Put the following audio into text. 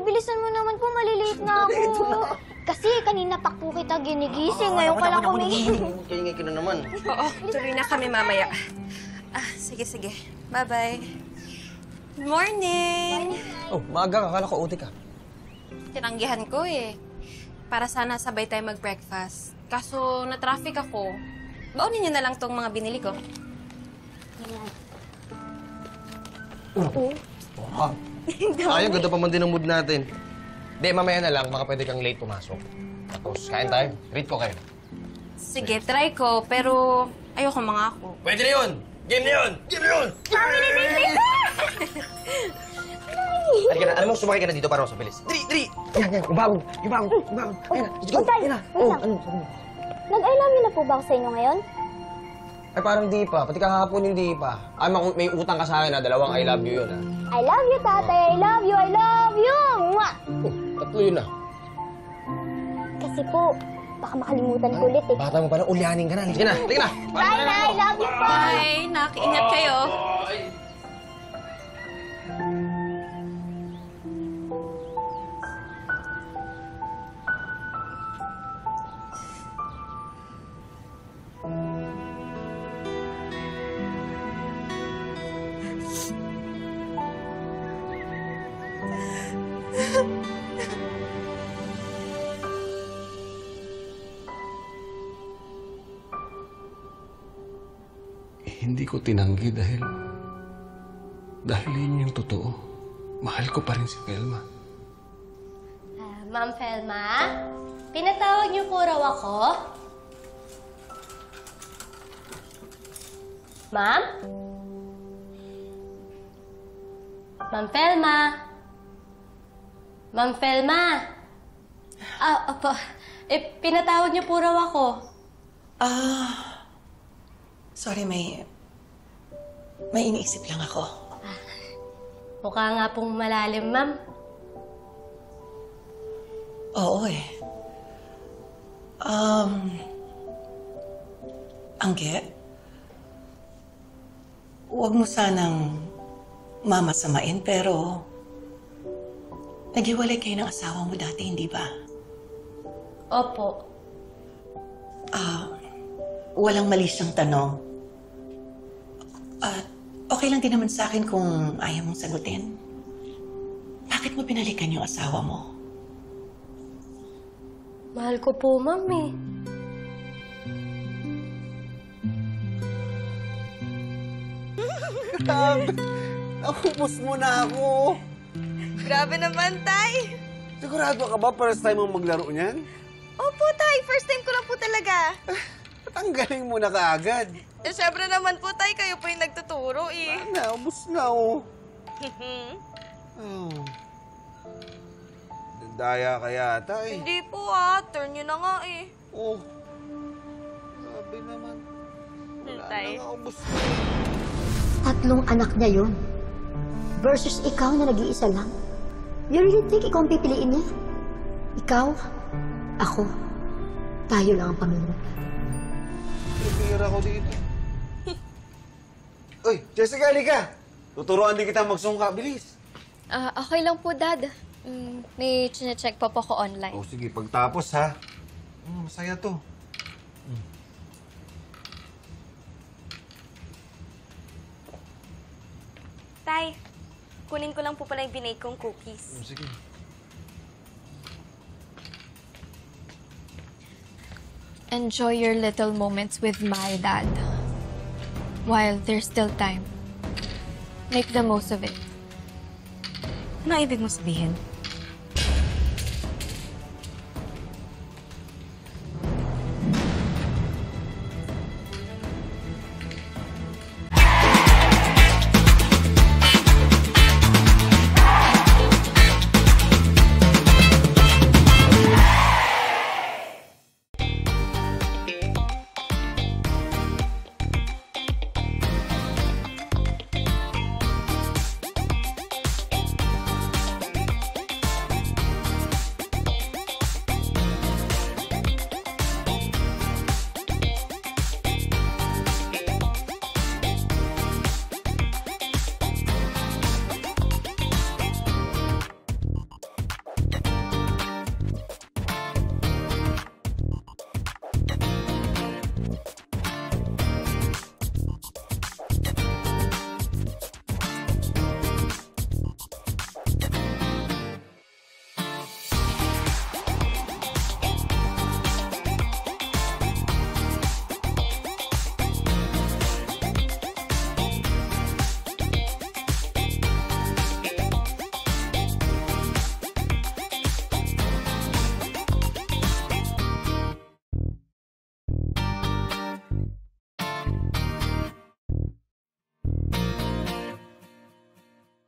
bilisan mo naman po. Malilate na ako. Kasi kanina pa po kita ginigising. Ngayon ka lang kami. Kaya ka na naman. Oo, tuloy na kami mamaya. Sige, sige. Bye-bye. Good morning! Oh, maaga ka. Akala ko uti ka. Tinanggihan ko eh. Para sana sabay tayo mag-breakfast. Kaso na-traffic ako. Baunin niyo na lang tong mga binili ko. Ayun, ganda pa man din ang mood natin. Hindi, mamaya na lang. Baka pwede kang late pumasok. Tapos, kain tayo. Treat ko kayo. Sige, try ko. Pero ayoko mga ako. Pwede na yun! Game na yun! Game na yun! Family date later! Halika na. Alam mo, sumakay ka na dito para mas mabilis. Dri! Yan. Yung bago. Ayan na. Let's go. Tay, Ayan na. wait lang. Ano? Sabi mo. Nag-I love you na po ba ako sa inyo ngayon? Ay, parang di pa. Pati kahapon yung di pa. Ay, may utang ka sa akin, ha? Dalawang I love you yun, ha? I love you, tatay. I love you. I love you! Mwah! Oh, tatlo yun, ha? Kasi po, baka makalimutan ko ulit eh. Bata mo pa na, ulyanin ka na. Sige na. Halika na. Bye na. I love you po. Bye! Nakiingat kayo. Hindi ko tinanggi dahil yun yung totoo. Mahal ko pa rin si Velma. Ma'am Velma, pinatawag niyo po raw ako? Ma'am? Ma'am Velma? Ma'am Velma? Opo. Pinatawag niyo po raw ako. Sorry, may iniisip lang ako. Mukha nga pong malalim, ma'am. Oo eh. Angge, huwag mo sanang mamasamain, pero naghiwalay kayo ng asawa mo dati, hindi ba? Opo. Walang mali siyang tanong. At okay lang din naman sa akin kung ayaw mong sagutin. Bakit mo binalikan yung asawa mo? Mahal ko po, ma'am eh. Nakubos mo na ako. Grabe naman, Tay! Sigurado ka ba first time mong maglaro niyan? Opo, Tay! First time ko lang po talaga. Ba't ang galing mo na kaagad? Siyempre naman po, Tay. Kayo po yung nagtuturo eh. Ubus na, oh. Daya ka yata, eh. Hindi po turn nyo na nga eh. Oh. Sabi naman. Wala Tay. na nga, ubus na. Tatlong anak niya yun. Versus ikaw na nag-iisa lang. You really think ikaw ang pipiliin niya? Ikaw, ako, tayo lang ang pamilya. Pipira ko dito. Uy, Jessica, halika. Tuturuan din kita magsungka. Bilis. Okay lang po, Dad. May chinecheck pa po ko online. Oh, sige. Pagtapos, ha? Masaya to. Tay, kunin ko lang po pala yung binake kong cookies. Sige. Enjoy your little moments with my dad. While there's still time. Make the most of it. Ano ibig mo sabihin?